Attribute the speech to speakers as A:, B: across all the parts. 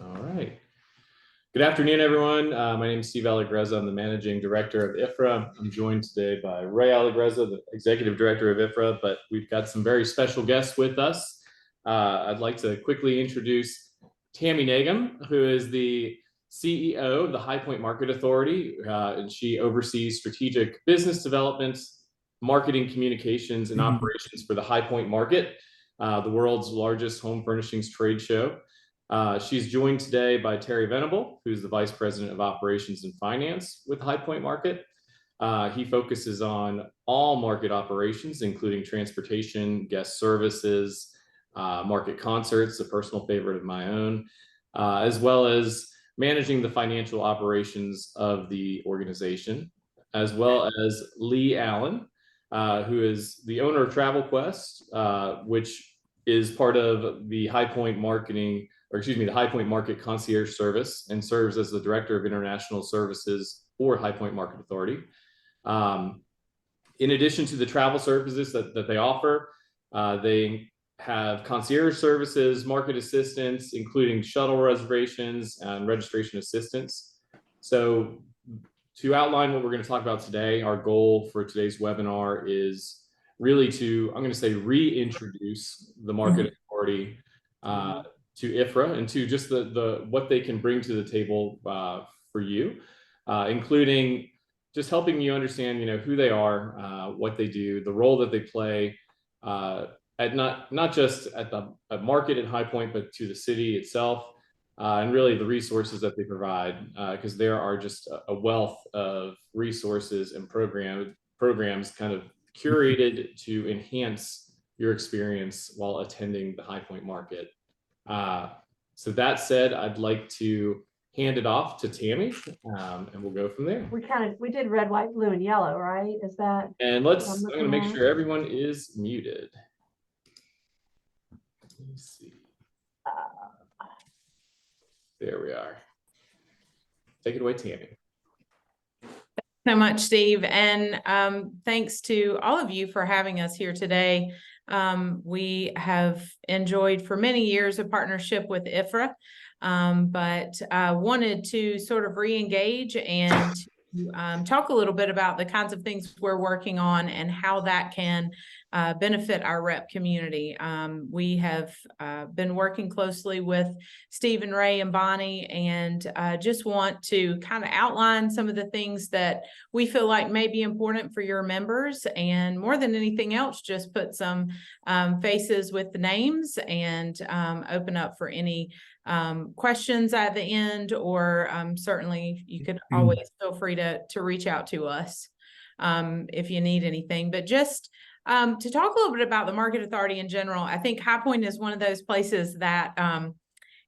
A: All right. Good afternoon, everyone. My name is Steve Allegrezza. I'm the Managing Director of IHFRA. I'm joined today by Ray Allegrezza, the Executive Director of IHFRA, but we've got some very special guests with us. I'd like to quickly introduce Tammy Nagum, who is the CEO of the High Point Market Authority, and she oversees strategic business development, marketing, communications, and operations for the High Point Market, the world's largest home furnishings trade show. She's joined today by Terry Venable, who's the Vice President of Operations and Finance with High Point Market. He focuses on all market operations, including transportation, guest services, market concerts, a personal favorite of my own, as well as managing the financial operations of the organization, as well as Lee Allen, who is the owner of Travel Quest, which is part of the High Point Marketing, the High Point Market Concierge Service, and serves as the Director of International Services for High Point Market Authority. In addition to the travel services that they offer, they have concierge services, market assistance, including shuttle reservations and registration assistance. So to outline what we're going to talk about today, our goal for today's webinar is really to, I'm going to say, reintroduce the Market Authority to IHFRA and to just the what they can bring to the table for you, including just helping you understand, who they are, what they do, the role that they play at not just at the market at High Point, but to the city itself, and really the resources that they provide, because there are just a wealth of resources and programs kind of curated to enhance your experience while attending the High Point Market. So that said, I'd like to hand it off to Tammy, and we'll go from there.
B: We did red, white, blue, and yellow, right? Is that?
A: And I'm going to make sure everyone is muted. Let me see. There we are. Take it away, Tammy.
C: So much, Steve, and thanks to all of you for having us here today. We have enjoyed for many years a partnership with IHFRA, but wanted to sort of re-engage and talk a little bit about the kinds of things we're working on and how that can benefit our rep community. We have been working closely with Steve and Ray and Bonnie, and just want to kind of outline some of the things that we feel like may be important for your members, and more than anything else, just put some faces with the names and open up for any questions at the end, or certainly you could always feel free to reach out to us if you need anything. But just to talk a little bit about the Market Authority in general, I think High Point is one of those places that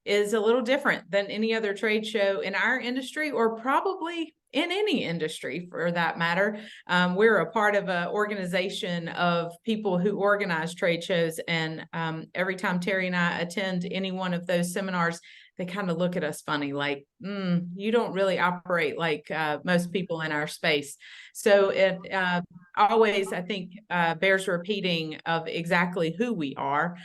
C: is a little different than any other trade show in our industry, or probably in any industry for that matter. We're a part of an organization of people who organize trade shows, and every time Terry and I attend any one of those seminars, they kind of look at us funny, like, you don't really operate like most people in our space. So it always, I think, bears repeating of exactly who we are.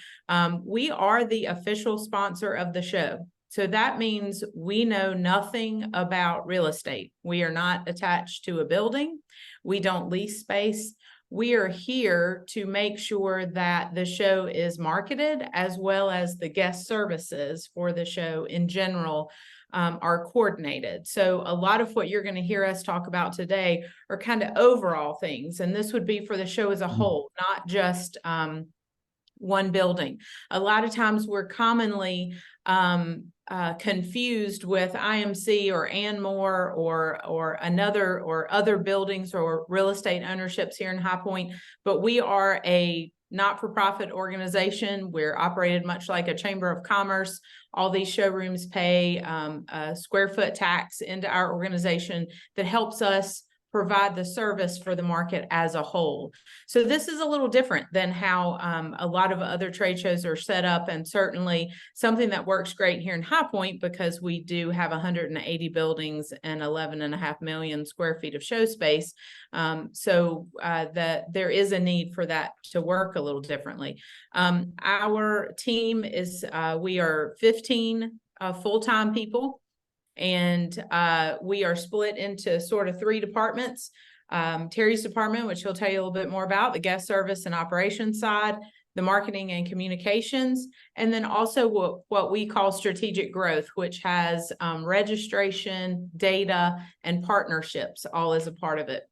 C: We are the official sponsor of the show. So that means we know nothing about real estate. We are not attached to a building. We don't lease space. We are here to make sure that the show is marketed, as well as the guest services for the show in general are coordinated. So a lot of what you're going to hear us talk about today are kind of overall things. And this would be for the show as a whole, not just one building. A lot of times we're commonly confused with IMC or Anmore or another or other buildings or real estate ownerships here in High Point, but we are a not-for-profit organization. We're operated much like a chamber of commerce. All these showrooms pay a square foot tax into our organization that helps us provide the service for the market as a whole. So this is a little different than how a lot of other trade shows are set up, and certainly something that works great here in High Point because we do have 180 buildings and 11.5 million square feet of show space. So that there is a need for that to work a little differently. Our team is, we are 15 full-time people. And we are split into sort of 3 departments. Terry's department, which he'll tell you a little bit more about, the guest service and operations side, the marketing and communications, and then also what we call strategic growth, which has registration, data, and partnerships all as a part of it.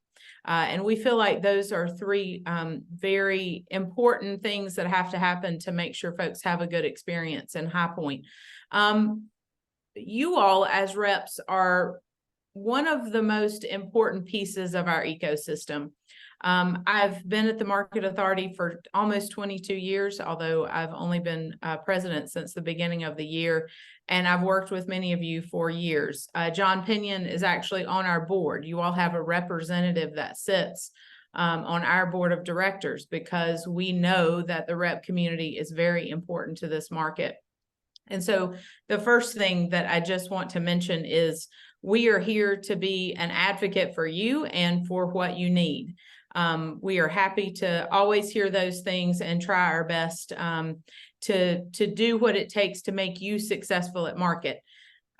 C: And we feel like those are 3 very important things that have to happen to make sure folks have a good experience in High Point. You all as reps are one of the most important pieces of our ecosystem. I've been at the Market Authority for almost 22 years, although I've only been president since the beginning of the year, and I've worked with many of you for years. John Pinion is actually on our board. You all have a representative that sits on our board of directors because we know that the rep community is very important to this market. And so the first thing that I just want to mention is we are here to be an advocate for you and for what you need. We are happy to always hear those things and try our best to do what it takes to make you successful at market.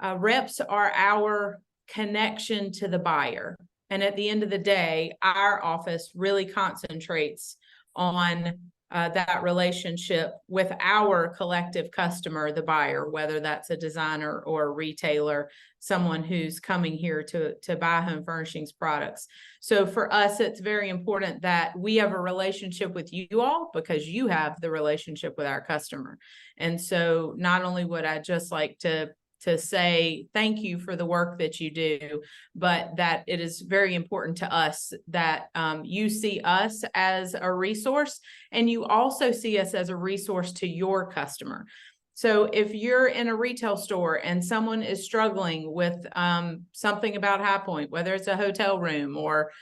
C: Reps are our connection to the buyer. And at the end of the day, our office really concentrates on that relationship with our collective customer, the buyer, whether that's a designer or a retailer, someone who's coming here to buy home furnishings products. So for us, it's very important that we have a relationship with you all because you have the relationship with our customer. And so not only would I just like to say thank you for the work that you do, but that it is very important to us that you see us as a resource and you also see us as a resource to your customer. So if you're in a retail store and someone is struggling with something about High Point, whether it's a hotel room or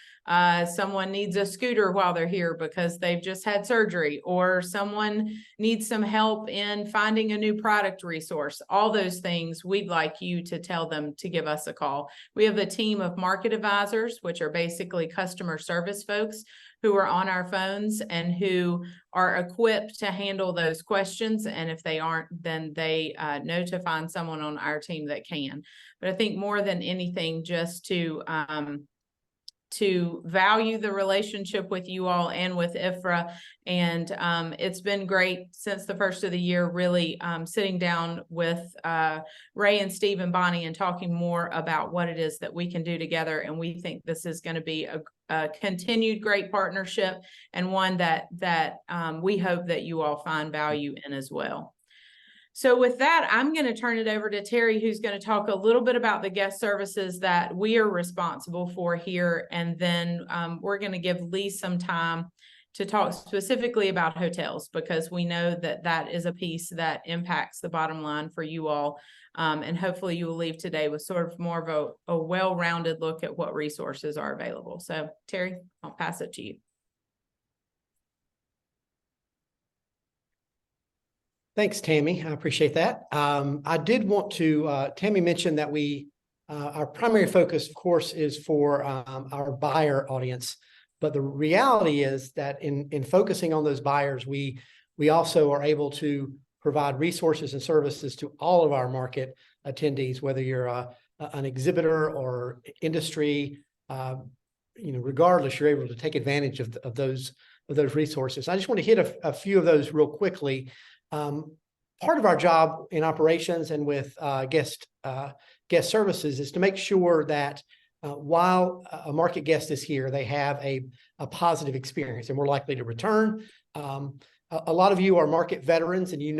C: someone needs a scooter while they're here because they've just had surgery, or someone needs some help in finding a new product resource, all those things, we'd like you to tell them to give us a call. We have a team of market advisors, which are basically customer service folks who are on our phones and who are equipped to handle those questions. And if they aren't, then they know to find someone on our team that can. But I think more than anything, just to value the relationship with you all and with IHFRA. And it's been great since the first of the year, really sitting down with Ray and Steve and Bonnie and talking more about what it is that we can do together. And we think this is going to be a continued great partnership and one that we hope that you all find value in as well. So with that, I'm going to turn it over to Terry, who's going to talk a little bit about the guest services that we are responsible for here. And then we're going to give Lee some time to talk specifically about hotels, because we know that that is a piece that impacts the bottom line for you all. And hopefully you will leave today with sort of more of a well-rounded look at what resources are available. So Terry, I'll pass it to you.
D: Thanks, Tammy. I appreciate that. I did want to, Tammy mentioned that our primary focus, of course, is for our buyer audience. But the reality is that in focusing on those buyers, we also are able to provide resources and services to all of our market attendees, whether you're an exhibitor or industry, regardless, you're able to take advantage of those resources. I just want to hit a few of those real quickly. Part of our job in operations and with guest services is to make sure that while a market guest is here, they have a positive experience and we're likely to return. A lot of you are market veterans and you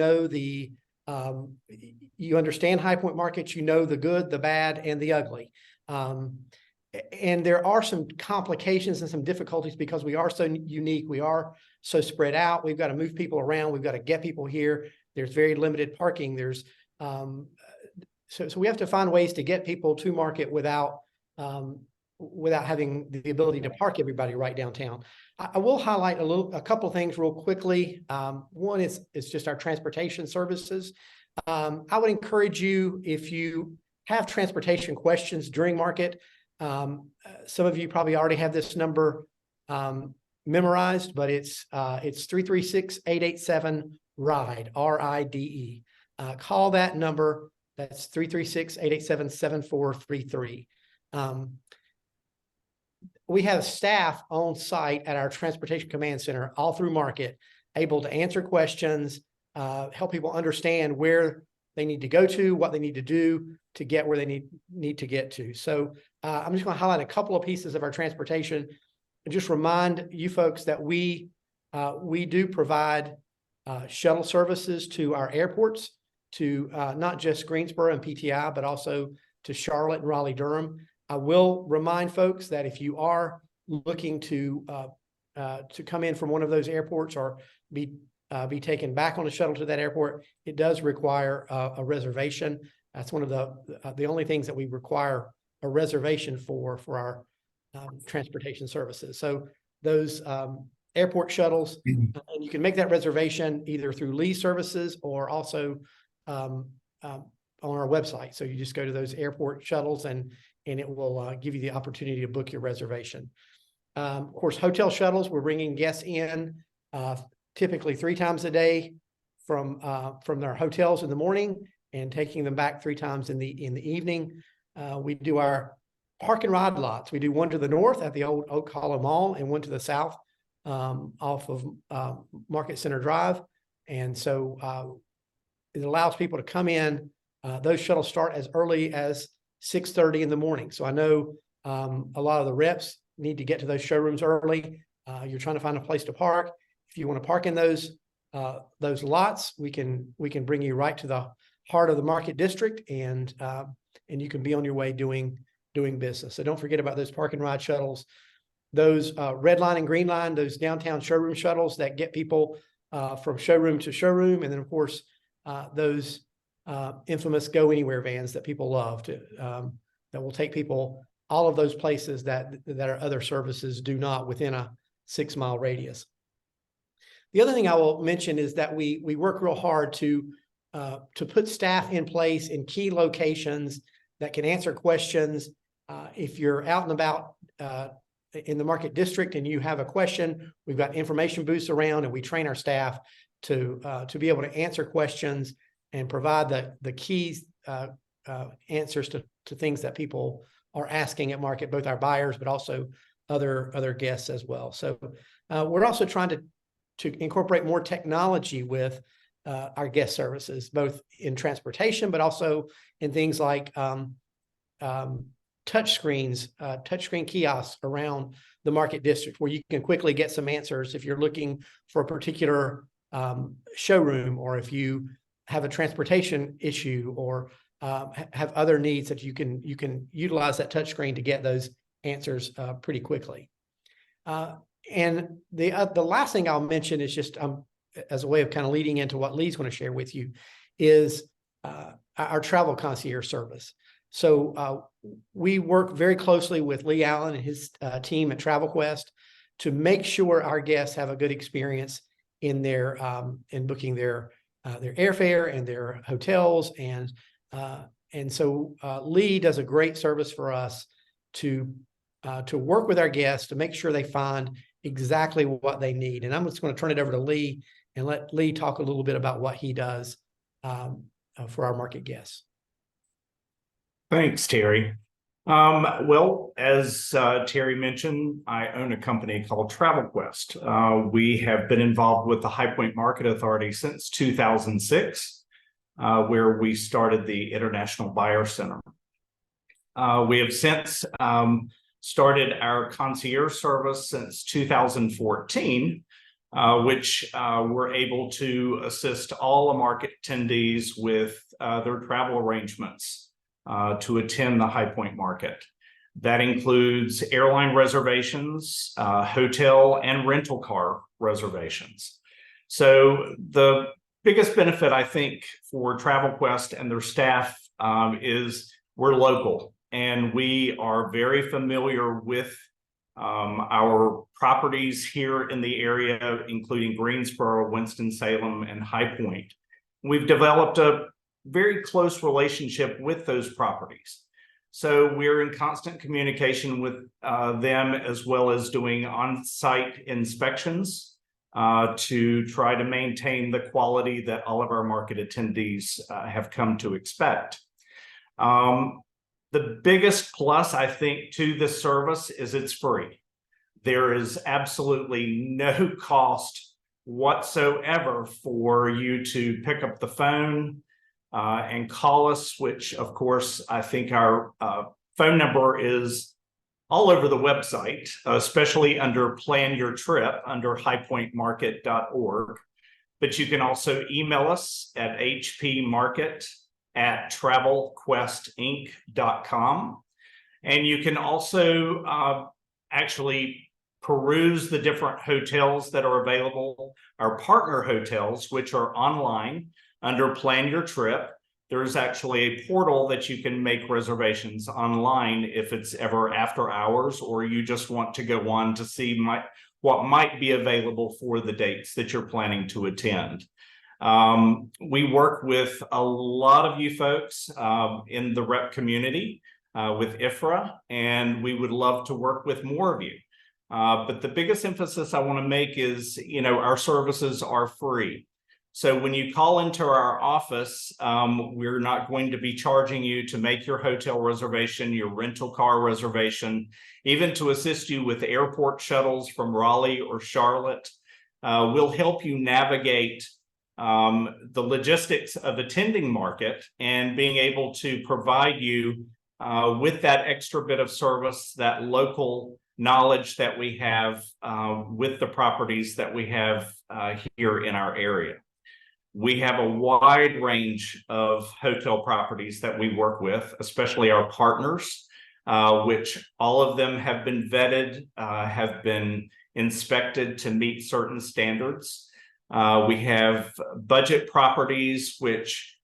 D: understand High Point markets, you know the good, the bad, and the ugly. And there are some complications and some difficulties because we are so unique. We are so spread out. We've got to move people around. We've got to get people here. There's very limited parking. So we have to find ways to get people to market without having the ability to park everybody right downtown. I will highlight a couple of things real quickly. One is just our transportation services. I would encourage you, if you have transportation questions during market, some of you probably already have this number memorized, but it's 336-887-RIDE, RIDE. Call that number. That's 336-887-7433. We have staff on site at our Transportation Command Center all through market, able to answer questions, help people understand where they need to go to, what they need to do to get where they need to get to. So I'm just going to highlight a couple of pieces of our transportation and just remind you folks that we do provide shuttle services to our airports, to not just Greensboro and PTI, but also to Charlotte and Raleigh-Durham. I will remind folks that if you are looking to come in from one of those airports or be taken back on a shuttle to that airport, it does require a reservation. That's one of the only things that we require a reservation for our transportation services. So those airport shuttles, and you can make that reservation either through Lee services or also on our website. So you just go to those airport shuttles and it will give you the opportunity to book your reservation. Of course, hotel shuttles, we're bringing guests in typically 3 times a day from their hotels in the morning and taking them back 3 times in the evening. We do our park and ride lots. We do one to the north at the old Oak Hollow Mall and one to the south off of Market Center Drive. And so it allows people to come in. Those shuttles start as early as 6:30 in the morning. So I know a lot of the reps need to get to those showrooms early. You're trying to find a place to park. If you want to park in those lots, we can bring you right to the heart of the Market District, and you can be on your way doing business. So don't forget about those park and ride shuttles, those red line and green line, those downtown showroom shuttles that get people from showroom to showroom, and then of course those infamous go anywhere vans that people love that will take people all of those places that our other services do not within a 6-mile radius. The other thing I will mention is that we work real hard to put staff in place in key locations that can answer questions. If you're out and about in the Market District and you have a question, we've got information booths around, and we train our staff to be able to answer questions and provide the key answers to things that people are asking at market, both our buyers, but also other guests as well. So we're also trying to incorporate more technology with our guest services, both in transportation, but also in things like touchscreen kiosks around the Market District, where you can quickly get some answers if you're looking for a particular showroom, or if you have a transportation issue, or have other needs that you can utilize that touchscreen to get those answers pretty quickly. And the last thing I'll mention is just as a way of kind of leading into what Lee's going to share with you is our travel concierge service. So we work very cllosely with Lee Allen and his team at Travel Quest to make sure our guests have a good experience in booking their airfare and their hotels, and so Lee does a great service for us to work with our guests to make sure they find exactly what they need. And I'm just going to turn it over to Lee and let Lee talk a little bit about what he does for our market guests.
E: Thanks, Terry. Well, as Terry mentioned, I own a company called Travel Quest. We have been involved with the High Point Market Authority since 2006, where we started the International Buyer Center. We have since started our concierge service since 2014, which we're able to assist all the market attendees with their travel arrangements to attend the High Point Market. That includes airline reservations, hotel and rental car reservations. So the biggest benefit, I think, for Travel Quest and their staff is we're local, and we are very familiar with our properties here in the area, including Greensboro, Winston-Salem, and High Point. We've developed a very close relationship with those properties. So we're in constant communication with them, as well as doing on-site inspections to try to maintain the quality that all of our market attendees have come to expect. The biggest plus, I think, to this service is it's free. There is absolutely no cost whatsoever for you to pick up the phone and call us, which, of course, I think our phone number is all over the website, especially under Plan Your Trip under highpointmarket.org. But you can also email us at hpmarket@travelquestinc.com. And you can also actually peruse the different hotels that are available, our partner hotels, which are online under Plan Your Trip. There's actually a portal that you can make reservations online if it's ever after hours, or you just want to go on to see what might be available for the dates that you're planning to attend. We work with a lot of you folks in the rep community with IHFRA, and we would love to work with more of you. But the biggest emphasis I want to make is, our services are free. So when you call into our office, we're not going to be charging you to make your hotel reservation, your rental car reservation, even to assist you with airport shuttles from Raleigh or Charlotte. We'll help you navigate the logistics of attending market and being able to provide you with that extra bit of service, that local knowledge that we have with the properties that we have here in our area. We have a wide range of hotel properties that we work with, especially our partners, which all of them have been vetted, have been inspected to meet certain standards. We have budget properties, which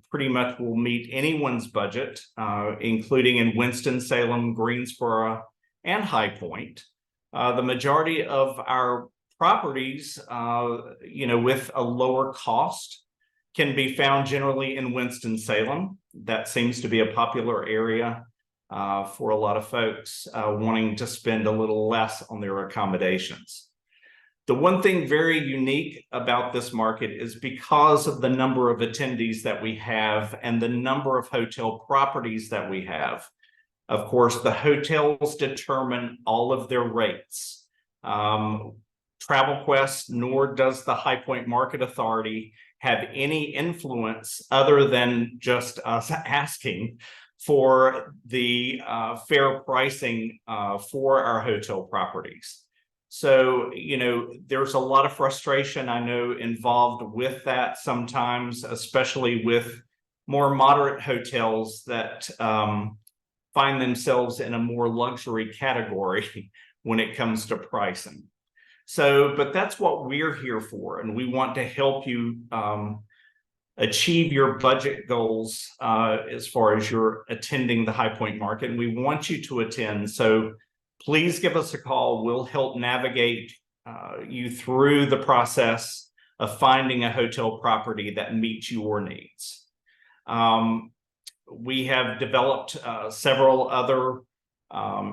E: pretty much will meet anyone's budget, including in Winston-Salem, Greensboro, and High Point. The majority of our properties, with a lower cost can be found generally in Winston-Salem. That seems to be a popular area for a lot of folks wanting to spend a little less on their accommodations. The one thing very unique about this market is because of the number of attendees that we have and the number of hotel properties that we have. Of course, the hotels determine all of their rates. TravelQuest, nor does the High Point Market Authority have any influence other than just us asking for the fair pricing for our hotel properties. So, there's a lot of frustration, I know, involved with that sometimes, especially with more moderate hotels that find themselves in a more luxury category when it comes to pricing. So, but that's what we're here for, and we want to help you achieve your budget goals as far as you're attending the High Point Market, and we want you to attend. So please give us a call. We'll help navigate you through the process of finding a hotel property that meets your needs. We have developed several other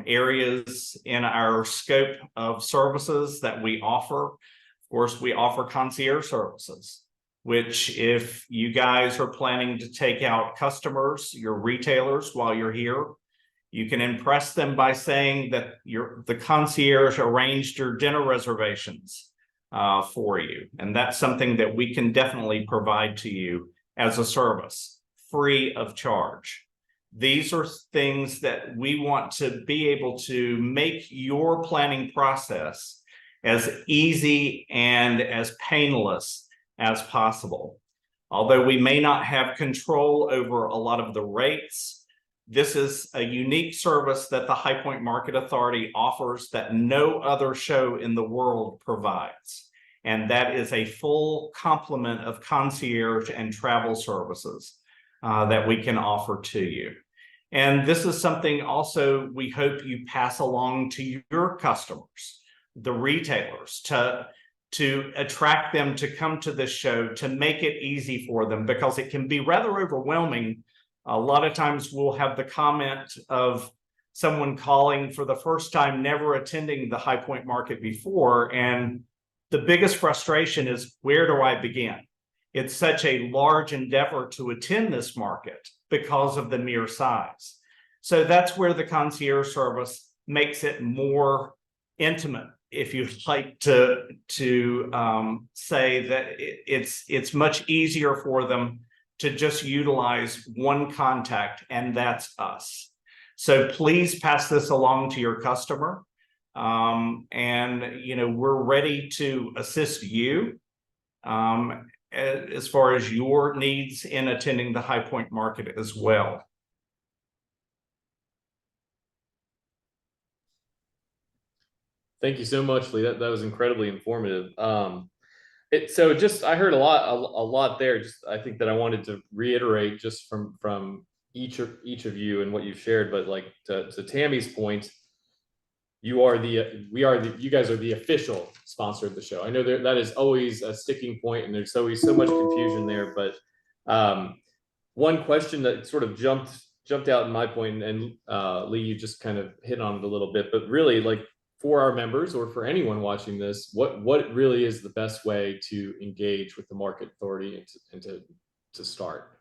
E: areas in our scope of services that we offer. Of course, we offer concierge services, which if you guys are planning to take out customers, your retailers, while you're here, you can impress them by saying that the concierge arranged your dinner reservations for you. And that's something that we can definitely provide to you as a service, free of charge. These are things that we want to be able to make your planning process as easy and as painless as possible. Although we may not have control over a lot of the rates, this is a unique service that the High Point Market Authority offers that no other show in the world provides. And that is a full complement of concierge and travel services that we can offer to you. And this is something also we hope you pass along to your customers, the retailers, to attract them to come to this show, to make it easy for them, because it can be rather overwhelming. A lot of times we'll have the comment of someone calling for the first time, never attending the High Point Market before, and the biggest frustration is, where do I begin? It's such a large endeavor to attend this market because of the mere size. So that's where the concierge service makes it more intimate, if you'd like to say that it's much easier for them to just utilize one contact, and that's us. So please pass this along to your customer. And, you know, we're ready to assist you as far as your needs in attending the High Point market as well.
A: Thank you so much, Lee. That was incredibly informative. So just, I heard a lot there. Just, I think that I wanted to reiterate just from each of you and what you've shared, but like to Tammy's point, you guys are the official sponsor of the show. I know that is always a sticking point, and there's always so much confusion there. But one question that sort of jumped out in my point, and Lee, you just kind of hit on it a little bit, but really, like, for our members or for anyone watching this, what really is the best way to engage with the market authority and to start?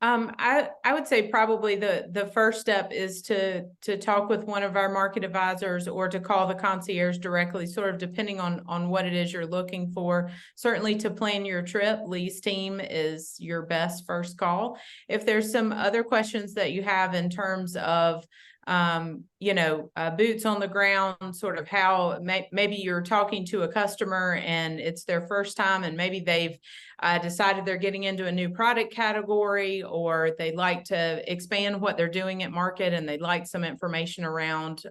C: I would say probably the first step is to talk with one of our market advisors, or to call the concierge directly, sort of depending on what it is you're looking for. Certainly to plan your trip, Lee's team is your best first call. If there's some other questions that you have in terms of boots on the ground, sort of how maybe you're talking to a customer and it's their first time, and maybe they've decided they're getting into a new product category, or they'd like to expand what they're doing at market and they'd like some information around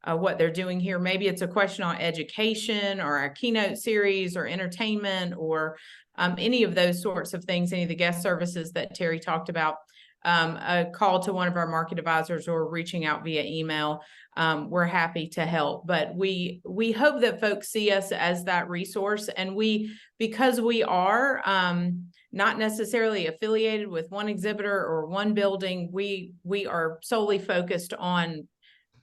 C: what they're doing here. Maybe it's a question on education or our keynote series or entertainment, or any of those sorts of things, any of the guest services that Terry talked about. A call to one of our market advisors or reaching out via email. We're happy to help, but we hope that folks see us as that resource. And because we are not necessarily affiliated with one exhibitor or one building, we are solely focused on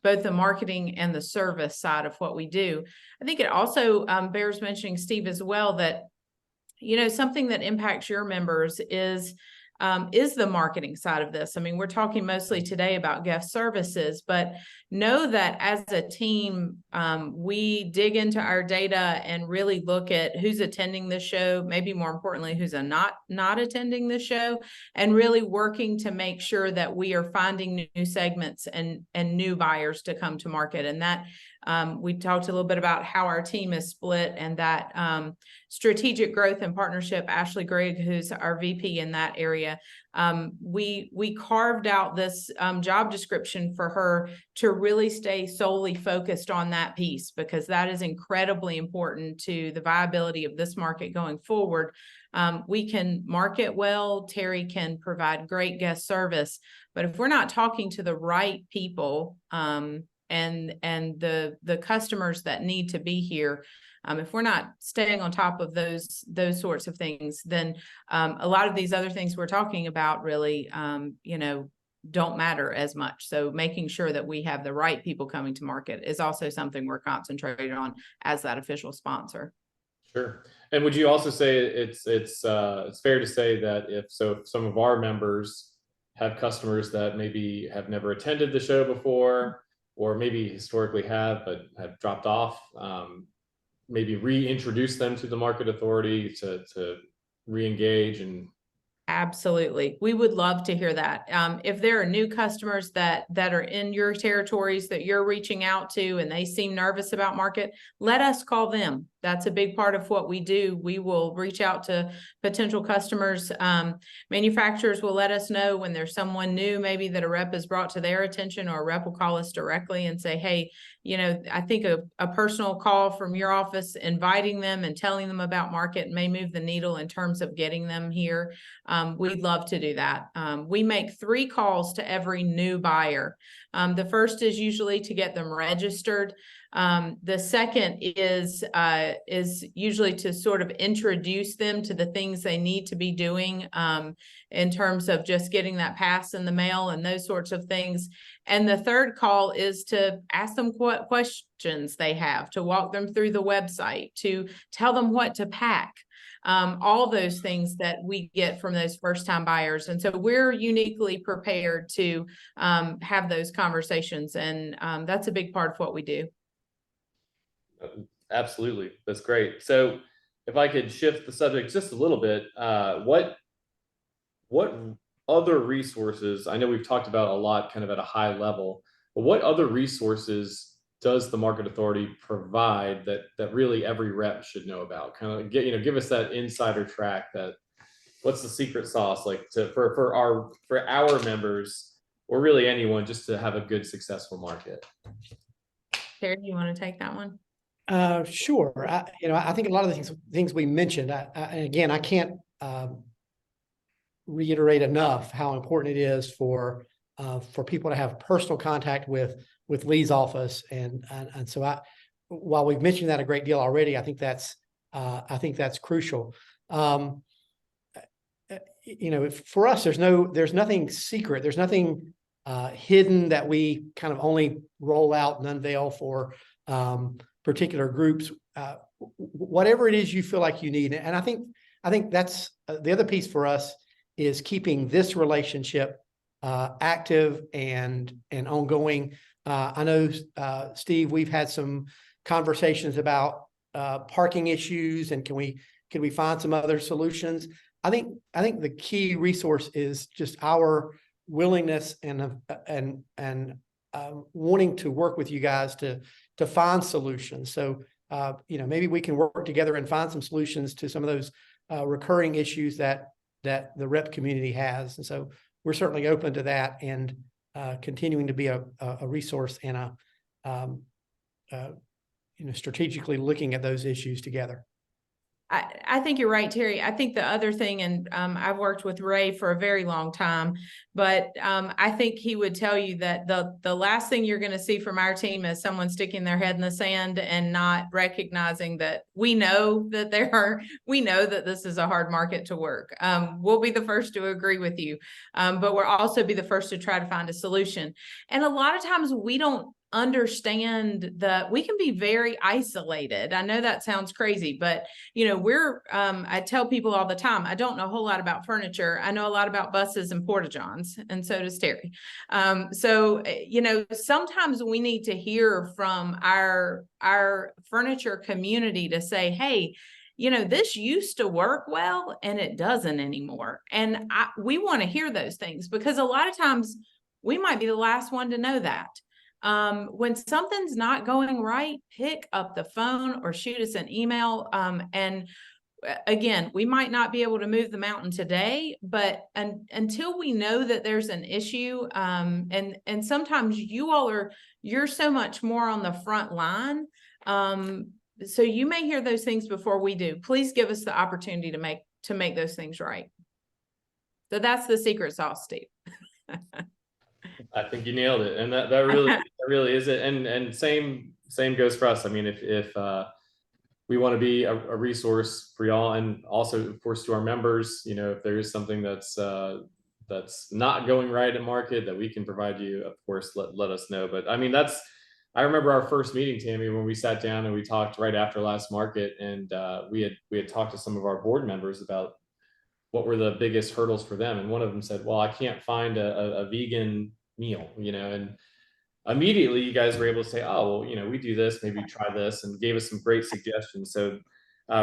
C: both the marketing and the service side of what we do. I think it also bears mentioning, Steve, as well, that, something that impacts your members is the marketing side of this. I mean, we're talking mostly today about guest services, but know that as a team, we dig into our data and really look at who's attending the show, maybe more importantly, who's not attending the show, and really working to make sure that we are finding new segments and new buyers to come to market. And that we talked a little bit about how our team is split, and that strategic growth and partnership, Ashley Grigg, who's our VP in that area, we carved out this job description for her to really stay solely focused on that piece, because that is incredibly important to the viability of this market going forward. We can market well, Terry can provide great guest service, but if we're not talking to the right people and the customers that need to be here, if we're not staying on top of those sorts of things, then a lot of these other things we're talking about really, don't matter as much. So making sure that we have the right people coming to market is also something we're concentrating on as that official sponsor.
A: Sure. And would you also say it's fair to say that if some of our members have customers that maybe have never attended the show before, or maybe historically have but have dropped off, maybe reintroduce them to the market authority to re-engage? And
C: absolutely, we would love to hear that. If there are new customers that are in your territories that you're reaching out to and they seem nervous about market, let us call them. That's a big part of what we do. We will reach out to potential customers. Manufacturers will let us know when there's someone new, maybe that a rep has brought to their attention, or a rep will call us directly and say, hey, I think a personal call from your office inviting them and telling them about market may move the needle in terms of getting them here. We'd love to do that. We make 3 calls to every new buyer. The first is usually to get them registered. The second is usually to sort of introduce them to the things they need to be doing in terms of just getting that pass in the mail and those sorts of things. And the third call is to ask them what questions they have, to walk them through the website, to tell them what to pack. All those things that we get from those first-time buyers. And so we're uniquely prepared to have those conversations. And that's a big part of what we do.
A: Absolutely. That's great. So if I could shift the subject just a little bit, what other resources, I know we've talked about a lot kind of at a high level, but what other resources does the Market Authority provide that really every rep should know about? Kind of give us that insider track, that what's the secret sauce, like for our members, or really anyone, just to have a good, successful market.
C: Terry, you want to take that one?
D: Sure. I think a lot of the things we mentioned, and again, I can't reiterate enough how important it is for people to have personal contact with Lee's office, and so while we've mentioned that a great deal already, I think that's crucial. For us, there's nothing secret. There's nothing hidden that we kind of only roll out and unveil for particular groups. Whatever it is you feel like you need, and I think that's the other piece for us, is keeping this relationship active and ongoing. I know, Steve, we've had some conversations about parking issues, and can we find some other solutions? I think the key resource is just our willingness and wanting to work with you guys to find solutions. So maybe we can work together and find some solutions to some of those recurring issues that the rep community has. And so we're certainly open to that, and continuing to be a resource and strategically looking at those issues together.
C: I think you're right, Terry. I think the other thing, and I've worked with Ray for a very long time, but I think he would tell you that the last thing you're going to see from our team is someone sticking their head in the sand and not recognizing that we know that this is a hard market to work. We'll be the first to agree with you, but we'll also be the first to try to find a solution. And a lot of times we don't understand that we can be very isolated. I know that sounds crazy, but I tell people all the time, I don't know a whole lot about furniture. I know a lot about buses and porta-johns, and so does Terry. Sometimes we need to hear from our furniture community to say, hey, this used to work well and it doesn't anymore. And we want to hear those things, because a lot of times we might be the last one to know that. When something's not going right, pick up the phone or shoot us an email. And again, we might not be able to move the mountain today, but until we know that there's an issue, and sometimes you're so much more on the front line. So you may hear those things before we do. Please give us the opportunity to make those things right. So that's the secret sauce, Steve.
A: I think you nailed it, and that really is it. And same goes for us. I mean, if we want to be a resource for y'all, and also of course to our members, if there is something that's not going right in market that we can provide you, of course, let us know. But I mean, I remember our first meeting, Tammy, when we sat down and we talked right after last market, and we had talked to some of our board members about what were the biggest hurdles for them, and one of them said, well, I can't find a vegan meal, and immediately you guys were able to say, oh, well, we do this, maybe try this, and gave us some great suggestions. So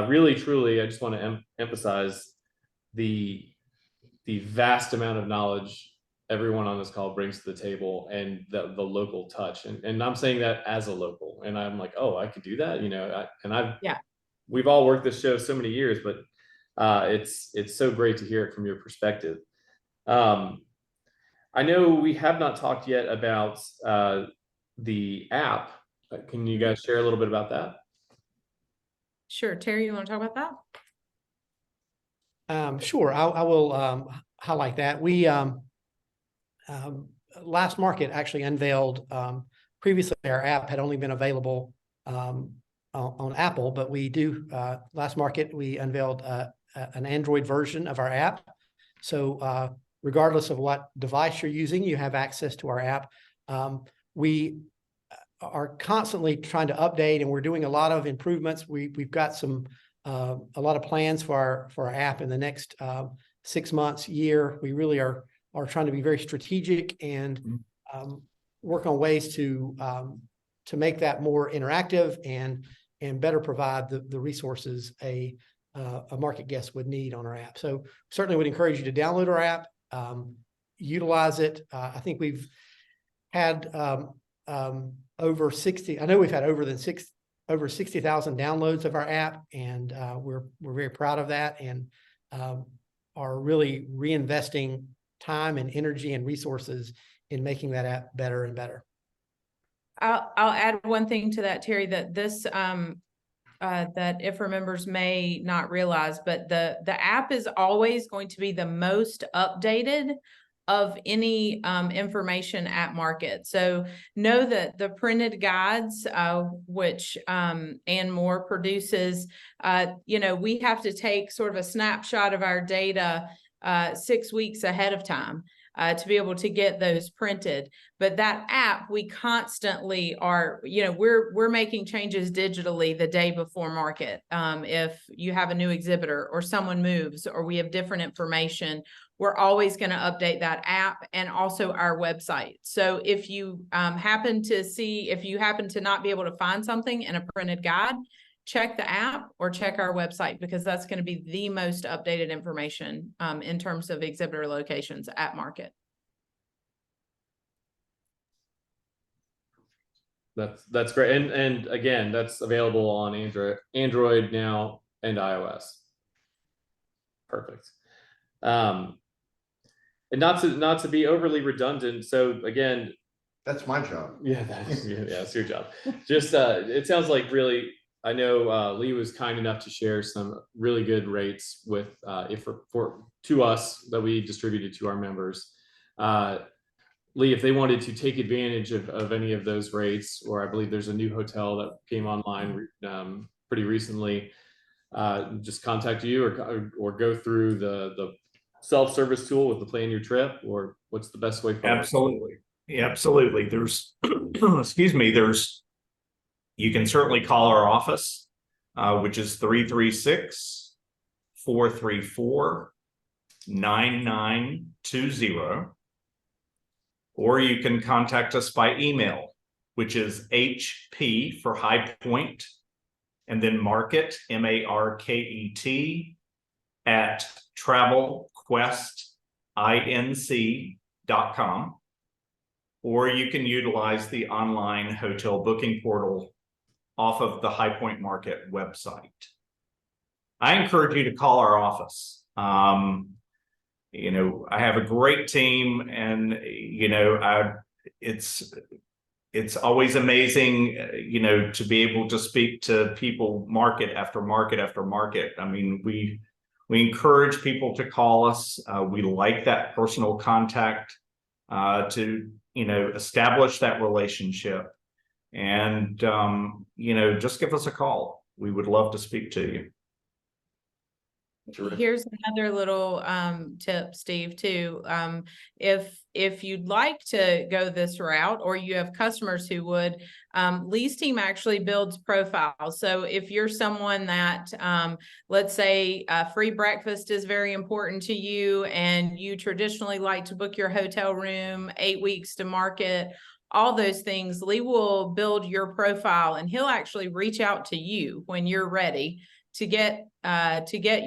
A: really, truly, I just want to emphasize the vast amount of knowledge everyone on this call brings to the table, and the local touch. And I'm saying that as a local, and I'm like, oh, I could do that, we've all worked this show so many years, but it's so great to hear it from your perspective. I know we have not talked yet about the app. Can you guys share a little bit about that?
C: Sure. Terry, you want to talk about
D: that? Sure. I will highlight that. We last market actually unveiled, previously our app had only been available on Apple, but we do, last market, we unveiled an Android version of our app. So regardless of what device you're using, you have access to our app. We are constantly trying to update, and we're doing a lot of improvements. We've got a lot of plans for our app in the next 6 months, year. We really are trying to be very strategic and work on ways to make that more interactive and better provide the resources a market guest would need on our app. So certainly would encourage you to download our app, utilize it. I think we've had over 60. I know we've had over 60,000 downloads of our app, and we're very proud of that, and are really reinvesting time and energy and resources in making that app better and better.
C: I'll add one thing to that, Terry, that this that IHFRA members may not realize, but the app is always going to be the most updated of any information at market. So know that the printed guides, which and more produces, we have to take sort of a snapshot of our data 6 weeks ahead of time to be able to get those printed. But that app, we constantly are, we're making changes digitally the day before market. If you have a new exhibitor or someone moves or we have different information, we're always going to update that app and also our website. So if you happen to not be able to find something in a printed guide, check the app or check our website, because that's going to be the most updated information in terms of exhibitor locations at market.
A: That's great. And again, that's available on Android now and iOS. Perfect. And not to be overly redundant. So again,
F: that's my job.
A: Yeah, it's your job. Just it sounds like really, I know Lee was kind enough to share some really good rates with to us that we distributed to our members. Lee, if they wanted to take advantage of any of those rates, or I believe there's a new hotel that came online pretty recently, just contact you or go through the self-service tool with the Plan Your Trip, or what's the best way forward?
E: Absolutely. Yeah, absolutely. There's, excuse me, you can certainly call our office, which is 336-434-9920. Or you can contact us by email, which is HP for High Point, and then market, MARKET, at travelquestinc.com. Or you can utilize the online hotel booking portal off of the High Point Market website. I encourage you to call our office. I have a great team, and it's always amazing, to be able to speak to people market after market after market. I mean, we encourage people to call us. We like that personal contact to establish that relationship, and just give us a call. We would love to speak to you.
C: Here's another little tip, Steve, too. If you'd like to go this route, or you have customers who would, Lee's team actually builds profiles. So if you're someone that, let's say free breakfast is very important to you, and you traditionally like to book your hotel room 8 weeks to market, all those things, Lee will build your profile, and he'll actually reach out to you when you're ready to get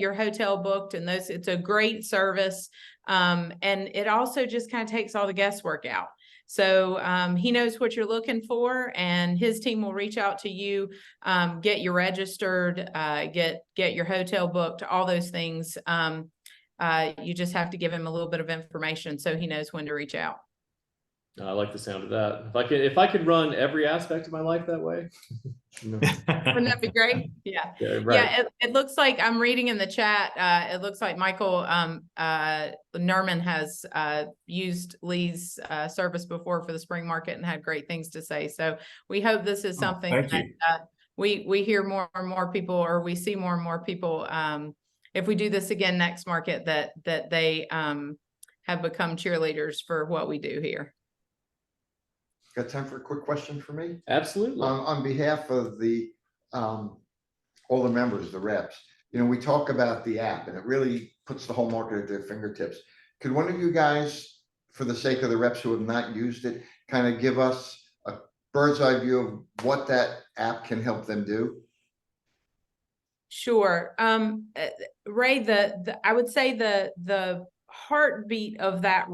C: your hotel booked. And it's a great service. And it also just kind of takes all the guesswork out. So he knows what you're looking for, and his team will reach out to you, get you registered, get your hotel booked, all those things. You just have to give him a little bit of information so he knows when to reach out.
A: I like the sound of that. If I could run every aspect of my life that way.
C: Wouldn't that be great? Yeah.
A: Yeah, right.
C: Yeah, it looks like I'm reading in the chat. It looks like Michael Nerman has used Lee's service before for the spring market and had great things to say. So we hope this is something
E: thank
C: that
E: you.
C: we hear more and more people, or we see more and more people. If we do this again next market, that they have become cheerleaders for what we do here.
F: Got time for a quick question for me?
A: Absolutely.
F: On behalf of the, all the members, the reps, we talk about the app and it really puts the whole market at their fingertips. Could one of you guys, for the sake of the reps who have not used it, kind of give us a bird's eye view of what that app can help them do?
C: Sure. Ray, I would say the heartbeat of that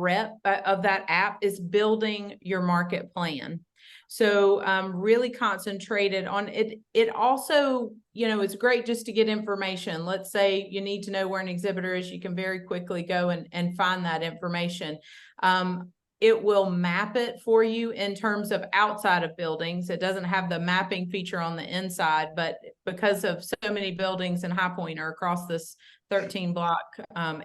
C: of that app is building your market plan. So really concentrated on it. It also, it's great just to get information. Let's say you need to know where an exhibitor is. You can very quickly go and find that information. It will map it for you in terms of outside of buildings. It doesn't have the mapping feature on the inside, but because of so many buildings in High Point or across this 13 block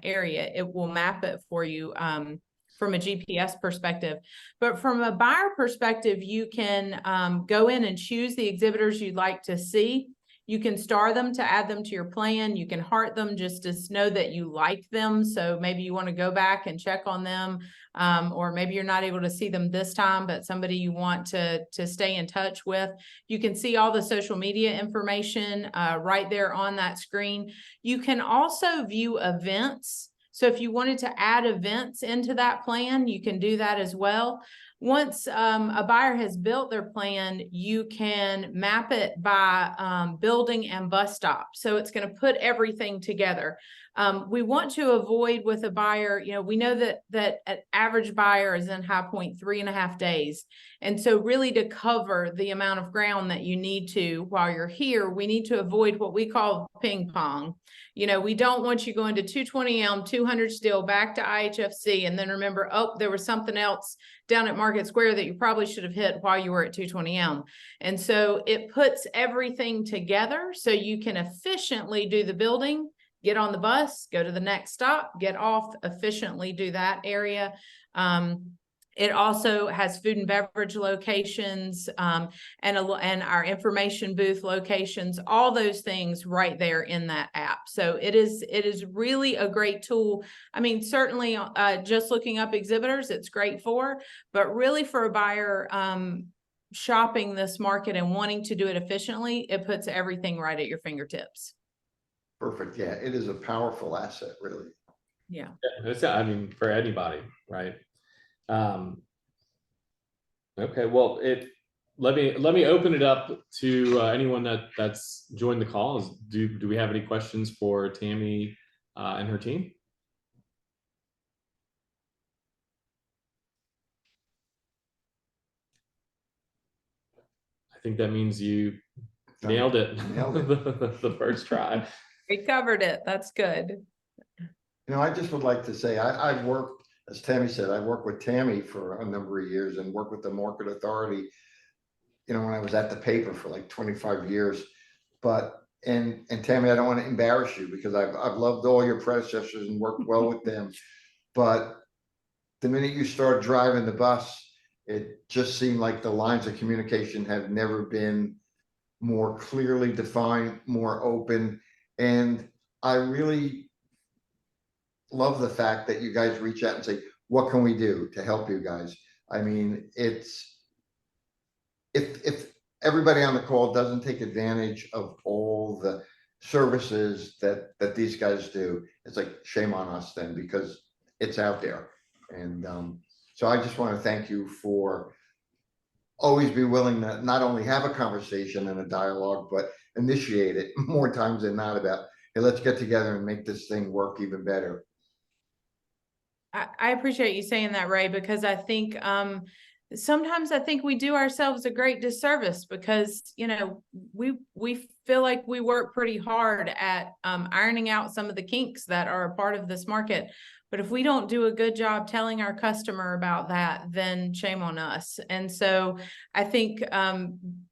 C: area, it will map it for you from a GPS perspective. But from a buyer perspective, you can go in and choose the exhibitors you'd like to see. You can star them to add them to your plan. You can heart them just to know that you like them. So maybe you want to go back and check on them, or maybe you're not able to see them this time, but somebody you want to stay in touch with. You can see all the social media information right there on that screen. You can also view events. So if you wanted to add events into that plan, you can do that as well. Once a buyer has built their plan, you can map it by building and bus stop. So it's going to put everything together. We want to avoid with a buyer, we know that an average buyer is in High Point 3.5 days. And so really to cover the amount of ground that you need to while you're here, we need to avoid what we call ping pong. We don't want you going to 220 Elm, 200 Steel, back to IHFC, and then remember, oh, there was something else down at Market Square that you probably should have hit while you were at 220 Elm. And so it puts everything together so you can efficiently do the building, get on the bus, go to the next stop, get off, efficiently do that area. It also has food and beverage locations and our information booth locations, all those things right there in that app. So it is really a great tool. I mean, certainly just looking up exhibitors, it's great for, but really for a buyer shopping this market and wanting to do it efficiently, it puts everything right at your fingertips.
F: Perfect. Yeah, it is a powerful asset, really.
C: Yeah.
A: I mean, for anybody, right? Okay, well, let me open it up to anyone that's joined the call. Do we have any questions for Tammy and her team? I think that means you nailed it.
F: Nailed it.
A: the first try.
C: We covered it. That's good.
F: I just would like to say I've worked, as Tammy said, I worked with Tammy for a number of years and worked with the Market Authority, when I was at the paper for like 25 years. But, and Tammy, I don't want to embarrass you because I've loved all your predecessors and worked well with them. But the minute you start driving the bus, it just seemed like the lines of communication have never been more clearly defined, more open. And I really love the fact that you guys reach out and say, what can we do to help you guys? I mean, it's, if everybody on the call doesn't take advantage of all the services that these guys do, it's like shame on us then, because it's out there. And so I just want to thank you for always be willing to not only have a conversation and a dialogue, but initiate it more times than not about, hey, let's get together and make this thing work even better.
C: I appreciate you saying that, Ray, because I think sometimes I think we do ourselves a great disservice because, you know, we feel like we work pretty hard at ironing out some of the kinks that are a part of this market. But if we don't do a good job telling our customer about that, then shame on us. And so I think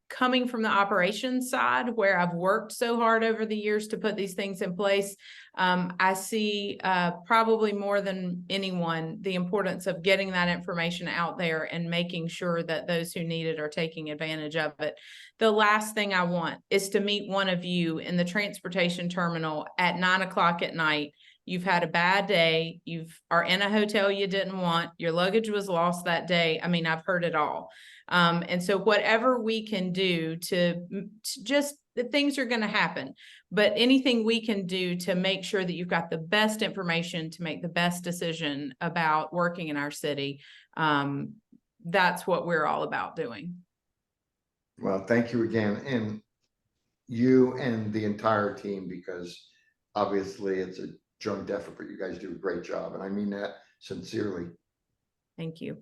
C: coming from the operations side, where I've worked so hard over the years to put these things in place, I see probably more than anyone the importance of getting that information out there and making sure that those who need it are taking advantage of it. The last thing I want is to meet one of you in the transportation terminal at 9 o'clock at night. You've had a bad day. You are in a hotel you didn't want. Your luggage was lost that day. I mean, I've heard it all. And so whatever we can do to just, the things are going to happen, but anything we can do to make sure that you've got the best information to make the best decision about working in our city, that's what we're all about doing.
F: Well, thank you again, and you and the entire team, because obviously it's a joint effort, but you guys do a great job, and I mean that sincerely.
C: Thank you.